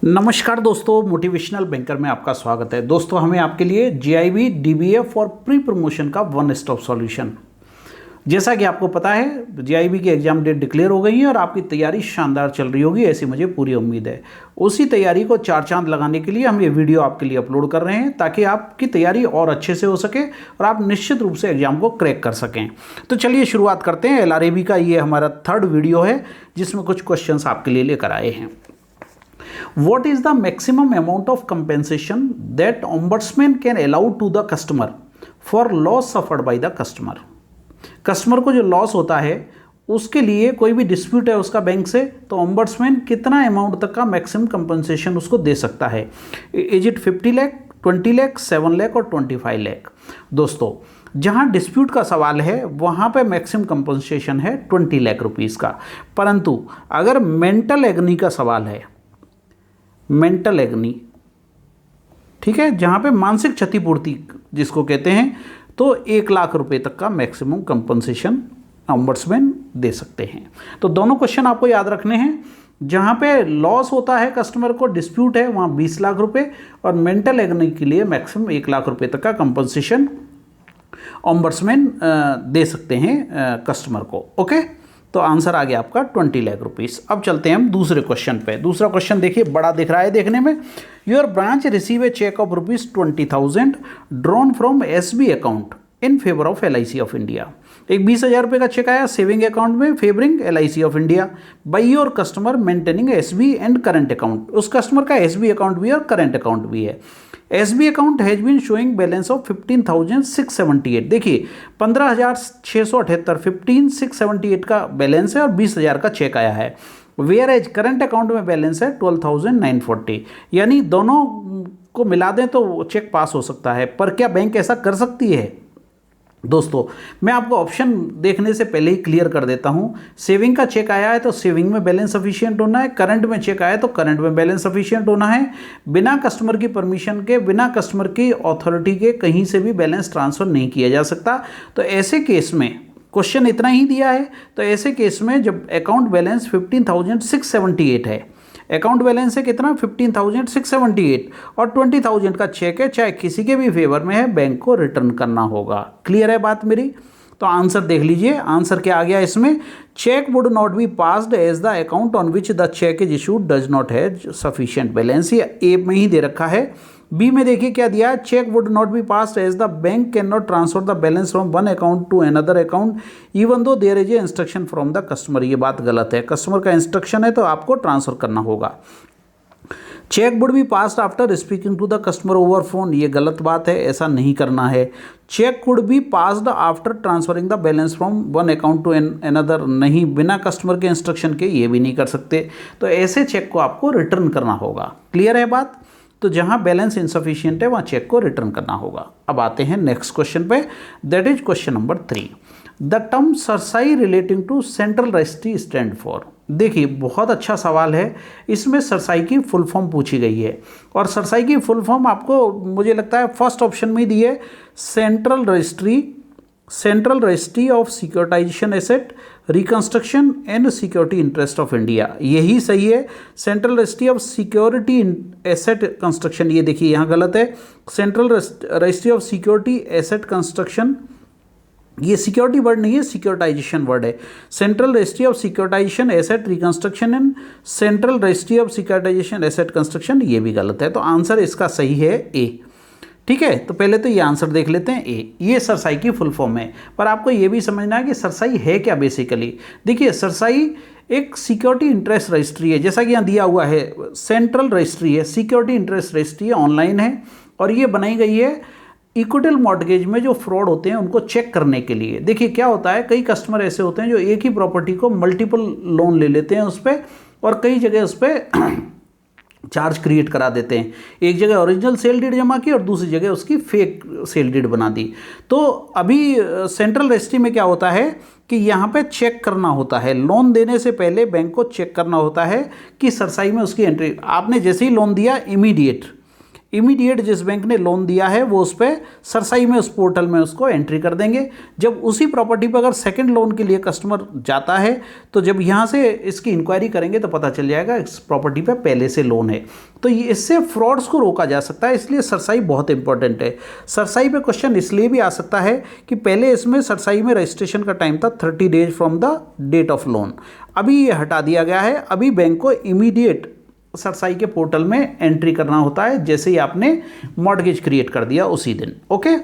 नमस्कार दोस्तों, motivational banker में आपका स्वागत है। दोस्तों, हमें आपके लिए जीआईबी डीबीएफ और प्री प्रमोशन का वन स्टॉप सॉल्यूशन। जैसा कि आपको पता है, जीआईबी की एग्जाम डेट डिक्लेयर हो गई है और आपकी तैयारी शानदार चल रही होगी, ऐसी मुझे पूरी उम्मीद है। उसी तैयारी को चार चांद लगाने के लिए हम ये वीडियो आपके लिए अपलोड कर रहे हैं, ताकि आपकी तैयारी और अच्छे से हो सके और आप निश्चित रूप से एग्जाम को क्रैक कर सकें। तो चलिए शुरुआत करते हैं। एलआरएबी का ये हमारा थर्ड वीडियो है, जिसमें कुछ क्वेश्चन आपके लिए लेकर आए हैं। What is the maximum amount of compensation that ombudsman can allow to the customer for loss suffered by the customer? Customer को जो लॉस होता है उसके लिए कोई भी डिस्प्यूट है उसका बैंक से, तो ओम्बड्समैन कितना अमाउंट तक का मैक्सिमम कंपनसेशन उसको दे सकता है? इज इट 50 लाख, 20 लाख, 7 लाख और 25 लाख? दोस्तों, जहां डिस्प्यूट का सवाल है वहां पे मैक्सिमम कंपनसेशन है 20 लाख रुपीज़ का। परंतु अगर मेंटल एग्नी का सवाल है, मेंटल एग्नी, ठीक है, जहां पे मानसिक क्षतिपूर्ति जिसको कहते हैं, तो 1 लाख रुपए तक का मैक्सिमम कंपनसेशन ओम्बड्समैन दे सकते हैं। तो दोनों क्वेश्चन आपको याद रखने हैं। जहां पे लॉस होता है कस्टमर को, डिस्प्यूट है, वहां 20 लाख रुपए, और मेंटल एग्नी के लिए मैक्सिमम 1 लाख रुपए तक का कंपनसेशन ओम्बड्समैन दे सकते हैं कस्टमर को। ओके, तो आंसर आ गया आपका 20 लाख रुपीस। अब चलते हैं हम दूसरे क्वेश्चन पे। दूसरा क्वेश्चन देखिए, बड़ा दिख रहा है देखने में। Your branch receive a cheque of ₹20,000 drawn from SB account in favour of LIC of India. एक 20,000 रुपये का चेक आया सेविंग अकाउंट में favouring LIC of India by your customer maintaining SB and current account. उस customer का SB account भी है और करंट अकाउंट भी है। SB account has been showing balance of 15,678। देखिए 15,678, 15,678 का बैलेंस है और 20,000 का चेक आया है। वेयर एज करंट अकाउंट में बैलेंस है 12,940, यानी दोनों को मिला दें तो चेक पास हो सकता है। पर क्या बैंक ऐसा कर सकती है? दोस्तों, मैं आपको ऑप्शन देखने से पहले ही क्लियर कर देता हूं। सेविंग का चेक आया है तो सेविंग में बैलेंस सफिशिएंट होना है, करंट में चेक आया है तो करंट में बैलेंस सफिशिएंट होना है। बिना कस्टमर की परमिशन के, बिना कस्टमर की अथॉरिटी के कहीं से भी बैलेंस ट्रांसफर नहीं किया जा सकता। तो ऐसे केस में क्वेश्चन इतना ही दिया है, तो ऐसे केस में जब अकाउंट बैलेंस 15,678 है, अकाउंट बैलेंस है कितना? 15,678, और 20,000 का चेक है, चाहे किसी के भी फेवर में है, बैंक को रिटर्न करना होगा। क्लियर है बात मेरी? तो आंसर देख लीजिए। आंसर क्या आ गया इसमें? Cheque would not be passed as the account on which the cheque is issued does not have sufficient balance. ये ए में ही दे रखा है। बी में देखिए क्या दिया है? Cheque would not be passed as the bank can not transfer the balance from one account to another account even though there is a instruction from the customer. ये बात गलत है। कस्टमर का इंस्ट्रक्शन है तो आपको ट्रांसफर करना होगा। Cheque would be passed after speaking to the customer over phone. ये गलत बात है, ऐसा नहीं करना है। Cheque would be passed after transferring the balance from one account to another, नहीं, बिना कस्टमर के इंस्ट्रक्शन के ये भी नहीं कर सकते। तो ऐसे चेक को आपको रिटर्न करना होगा। क्लियर है बात? तो जहां बैलेंस इनसफिशिएंट है वहां चेक को रिटर्न करना होगा। अब आते हैं नेक्स्ट क्वेश्चन पे, that is question number 3। The term CERSAI relating to central registry stand for. देखिए बहुत अच्छा सवाल है। इसमें सरसाई की फुल फॉर्म पूछी गई है, और सरसाई की फुल फॉर्म आपको मुझे लगता है फर्स्ट ऑप्शन में ही दी है, central registry of securitisation asset reconstruction and security interest of India. यही सही है। Central registry of security asset construction, ये देखिए यहाँ गलत है। Central registry of security asset construction, ये सिक्योरिटी वर्ड नहीं है, सिक्योरिटाइजेशन वर्ड है। Central registry of securitisation asset reconstruction and central registry of securitisation asset construction, ये भी गलत है। तो आंसर इसका सही है ए। ठीक है, तो पहले तो ये आंसर देख लेते हैं ए। ये सरसाई की फुल फॉर्म है, पर आपको ये भी समझना है कि सरसाई है क्या बेसिकली। देखिए सरसाई एक सिक्योरिटी इंटरेस्ट रजिस्ट्री है, जैसा कि यहाँ दिया हुआ है, सेंट्रल रजिस्ट्री है, सिक्योरिटी इंटरेस्ट रजिस्ट्री है, ऑनलाइन है, और ये बनाई गई है इक्विटी मॉर्टगेज में जो फ्रॉड होते हैं उनको चेक करने के लिए। देखिए क्या होता है, कई कस्टमर ऐसे होते हैं जो एक ही प्रॉपर्टी को मल्टीपल लोन ले लेते हैं उस पर, और कई जगह उस पर चार्ज क्रिएट करा देते हैं। एक जगह ओरिजिनल सेल डीड जमा की और दूसरी जगह उसकी फेक सेल डीड बना दी। तो अभी सेंट्रल रजिस्ट्री में क्या होता है कि यहाँ पे चेक करना होता है, लोन देने से पहले बैंक को चेक करना होता है कि सरसाई में उसकी एंट्री, आपने जैसे ही लोन दिया इमीडिएट जिस बैंक ने लोन दिया है वो उस पर सरसाई में उस पोर्टल में उसको एंट्री कर देंगे। जब उसी प्रॉपर्टी पर अगर सेकंड लोन के लिए कस्टमर जाता है तो जब यहाँ से इसकी इंक्वायरी करेंगे तो पता चल जाएगा इस प्रॉपर्टी पर पहले से लोन है। तो ये इससे फ्रॉड्स को रोका जा सकता है, इसलिए सरसाई बहुत इंपॉर्टेंट है। सरसाई पे क्वेश्चन इसलिए भी आ सकता है कि पहले इसमें सरसाई में रजिस्ट्रेशन का टाइम था 30 days from the date of loan, अभी ये हटा दिया गया है। अभी बैंक को इमीडिएट सरसाई के पोर्टल में एंट्री करना होता है जैसे ही आपने मॉर्गेज क्रिएट कर दिया उसी दिन। ओके,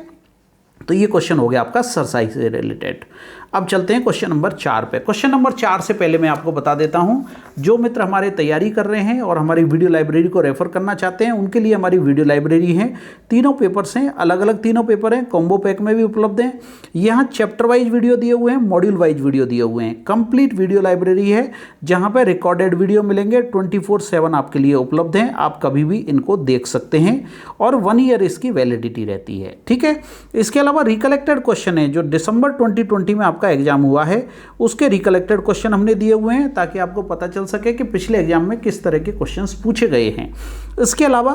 तो ये क्वेश्चन हो गया आपका सरसाई से रिलेटेड। अब चलते हैं क्वेश्चन नंबर 4 पे। क्वेश्चन नंबर 4 से पहले मैं आपको बता देता हूं, जो मित्र हमारे तैयारी कर रहे हैं और हमारी वीडियो लाइब्रेरी को रेफर करना चाहते हैं उनके लिए हमारी वीडियो लाइब्रेरी है। तीनों पेपर्स हैं, अलग अलग तीनों पेपर हैं, कॉम्बो पैक में भी उपलब्ध हैं। यहाँ चैप्टर वाइज वीडियो दिए हुए हैं, मॉड्यूल वाइज वीडियो दिए हुए हैं। कंप्लीट वीडियो लाइब्रेरी है जहाँ पर रिकॉर्डेड वीडियो मिलेंगे, 24/7 आपके लिए उपलब्ध हैं, आप कभी भी इनको देख सकते हैं और 1 ईयर इसकी वैलिडिटी रहती है। ठीक है, इसके अलावा रिकलेक्टेड क्वेश्चन है जो दिसंबर 2020 में आपका एग्जाम हुआ है उसके रिकलेक्टेड क्वेश्चन हमने दिए हुए हैं ताकि आपको पता चल सके कि पिछले एग्जाम में किस तरह के क्वेश्चंस पूछे गए हैं। इसके अलावा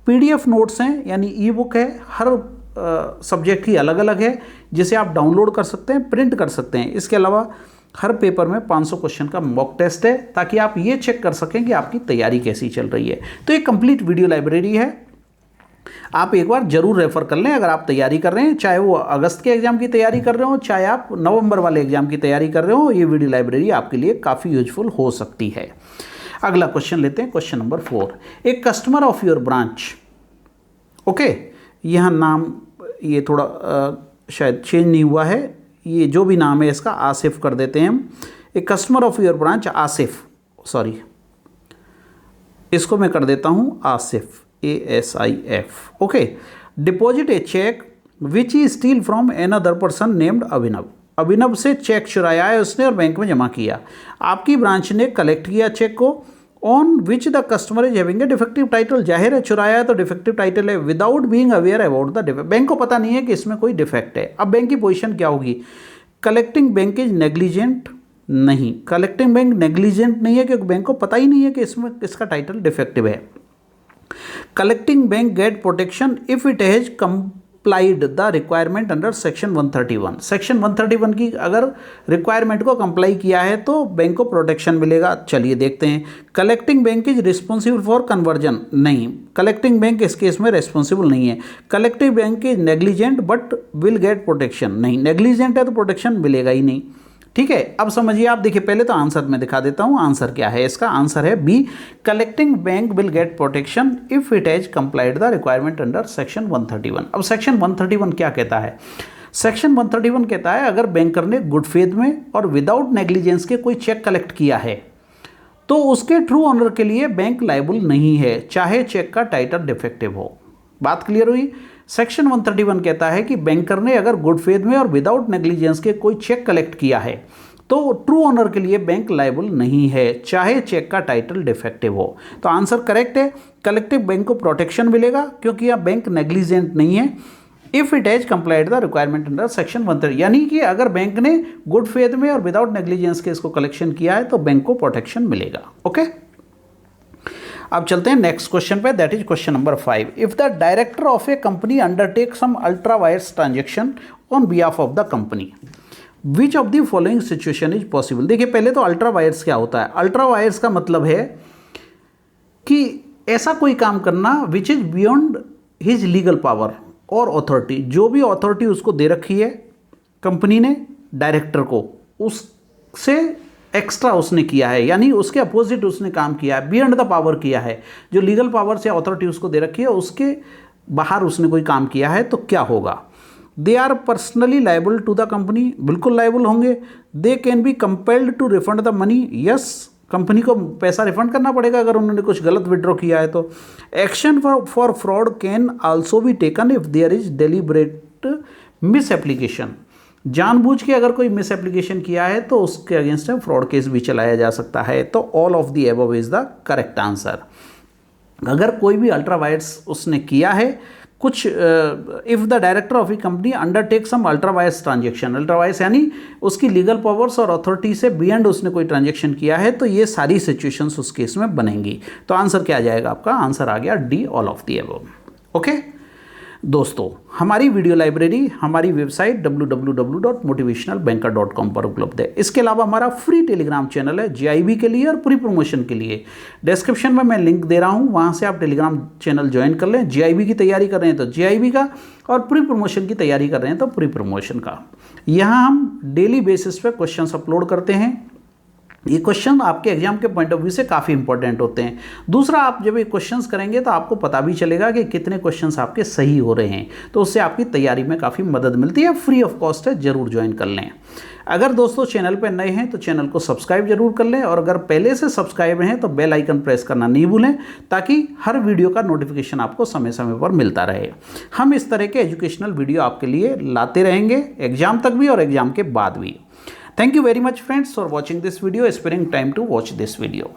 पीडीएफ नोट्स हैं, यानी ई बुक है, हर सब्जेक्ट की अलग अलग है जिसे आप डाउनलोड कर सकते हैं, प्रिंट कर सकते हैं। इसके अलावा हर पेपर में 500 क्वेश्चन का मॉक टेस्ट है ताकि आप ये चेक कर सकें कि आपकी तैयारी कैसी चल रही है। तो ये कंप्लीट वीडियो लाइब्रेरी है, आप एक बार जरूर रेफर कर लें अगर आप तैयारी कर रहे हैं, चाहे वो अगस्त के एग्जाम की तैयारी कर रहे हो, चाहे आप नवंबर वाले एग्जाम की तैयारी कर रहे हो, ये वीडियो लाइब्रेरी आपके लिए काफ़ी यूजफुल हो सकती है। अगला क्वेश्चन लेते हैं, क्वेश्चन नंबर 4। एक customer of your branch, okay, यहाँ नाम ये थोड़ा शायद चेंज नहीं हुआ है, ये जो भी नाम है इसका आसिफ कर देते हैं हम। एक customer of your branch Asif, sorry इसको मैं कर देता हूँ Asif, ASIF, okay, deposit a cheque which he steal from another person named Abhinav. Abhinav से चेक चुराया है उसने और बैंक में जमा किया। आपकी ब्रांच ने कलेक्ट किया चेक को, on which the customer is having a defective title. जाहिर है चुराया है तो डिफेक्टिव टाइटल है, without being aware about the defect. Bank को पता नहीं है कि इसमें कोई डिफेक्ट है। अब बैंक की पोजीशन क्या होगी? कलेक्टिंग बैंक इज नेग्लिजेंट, नहीं, कलेक्टिंग बैंक नेग्लिजेंट नहीं है क्योंकि बैंक को पता ही नहीं है कि इसमें इसका टाइटल डिफेक्टिव है। Collecting bank get protection if it has complied the requirement under section 131। Section 131 की अगर रिक्वायरमेंट को कंप्लाई किया है तो बैंक को प्रोटेक्शन मिलेगा। चलिए देखते हैं। Collecting bank is responsible for conversion, नहीं, कलेक्टिंग बैंक इस केस में रिस्पॉन्सिबल नहीं है। Collective bank is negligent but will get protection, नहीं, नेग्लिजेंट है तो प्रोटेक्शन मिलेगा ही नहीं। ठीक है, अब समझिए आप, देखिए पहले तो आंसर मैं दिखा देता हूं। आंसर क्या है इसका? आंसर है B, collecting bank will get protection if it has complied the requirement under section 131। अब सेक्शन 131 क्या कहता है? सेक्शन 131 कहता है अगर बैंकर ने गुड फेथ में और विदाउट नेग्लिजेंस के कोई चेक कलेक्ट किया है तो उसके ट्रू ऑनर के लिए बैंक लायबल नहीं है, चाहे चेक का टाइटल डिफेक्टिव हो। बात क्लियर हुई? सेक्शन 131 कहता है कि बैंकर ने अगर गुड फेथ में और विदाउट नेग्लिजेंस के कोई चेक कलेक्ट किया है तो ट्रू ऑनर के लिए बैंक लायबल नहीं है, चाहे चेक का टाइटल डिफेक्टिव हो। तो आंसर करेक्ट है, कलेक्टिव बैंक को प्रोटेक्शन मिलेगा क्योंकि यह बैंक नेग्लिजेंट नहीं है। If it has complied the requirement under section 130, यानी कि अगर बैंक ने गुड फेथ में और विदाउट नेग्लिजेंस के इसको कलेक्शन किया है तो बैंक को प्रोटेक्शन मिलेगा। ओके, अब चलते हैं नेक्स्ट क्वेश्चन पे, that is question number 5। If the director of a company undertake some ultra vires transaction on behalf of the company, which of the following situation is possible. देखिए पहले तो ultra vires क्या होता है? Ultra vires का मतलब है कि ऐसा कोई काम करना which is beyond his legal power और अथॉरिटी। जो भी अथॉरिटी उसको दे रखी है कंपनी ने डायरेक्टर को, उससे एक्स्ट्रा उसने किया है, यानी उसके अपोजिट उसने काम किया है, बियॉन्ड द पावर किया है। जो लीगल पावर से अथॉरिटी उसको दे रखी है उसके बाहर उसने कोई काम किया है तो क्या होगा? They are personally liable to the company, बिल्कुल लायबल होंगे। They can be compelled to refund the money, yes, company को पैसा रिफंड करना पड़ेगा अगर उन्होंने कुछ गलत विड्रॉ किया है तो। Action for fraud can also be taken if there is deliberate misapplication. जानबूझ के अगर कोई मिस एप्लीकेशन किया है तो उसके अगेंस्ट में फ्रॉड केस भी चलाया जा सकता है। तो all of the above is the correct answer. अगर कोई भी अल्ट्रा वायर्स उसने किया है कुछ, if the director of a company undertake some ultra vires transaction, ultra vires यानी उसकी लीगल पावर्स और अथॉरिटी से बियॉन्ड उसने कोई ट्रांजेक्शन किया है तो ये सारी सिचुएशंस उस केस में बनेंगी। तो आंसर क्या आ जाएगा आपका? आंसर आ गया D, all of the above. Okay दोस्तों, हमारी वीडियो लाइब्रेरी हमारी वेबसाइट www.motivationalbanker.com पर उपलब्ध है। इसके अलावा हमारा फ्री टेलीग्राम चैनल है जीआईबी के लिए और प्री प्रमोशन के लिए। डिस्क्रिप्शन में मैं लिंक दे रहा हूं, वहां से आप टेलीग्राम चैनल ज्वाइन कर लें। जीआईबी की तैयारी कर रहे हैं तो जीआईबी का, और प्री प्रमोशन की तैयारी कर रहे हैं तो प्री प्रमोशन का। यहाँ हम डेली बेसिस पे क्वेश्चन अपलोड करते हैं। ये क्वेश्चन आपके एग्जाम के पॉइंट ऑफ व्यू से काफ़ी इंपॉर्टेंट होते हैं। दूसरा, आप जब ये क्वेश्चंस करेंगे तो आपको पता भी चलेगा कि कितने क्वेश्चंस आपके सही हो रहे हैं, तो उससे आपकी तैयारी में काफ़ी मदद मिलती है। फ्री ऑफ कॉस्ट है, जरूर ज्वाइन कर लें। अगर दोस्तों चैनल पर नए हैं तो चैनल को सब्सक्राइब जरूर कर लें, और अगर पहले से सब्सक्राइब हैं तो बेल आइकन प्रेस करना नहीं भूलें, ताकि हर वीडियो का नोटिफिकेशन आपको समय समय पर मिलता रहे। हम इस तरह के एजुकेशनल वीडियो आपके लिए लाते रहेंगे, एग्जाम तक भी और एग्जाम के बाद भी। Thank you very much friends for watching this video, sparing time to watch this video.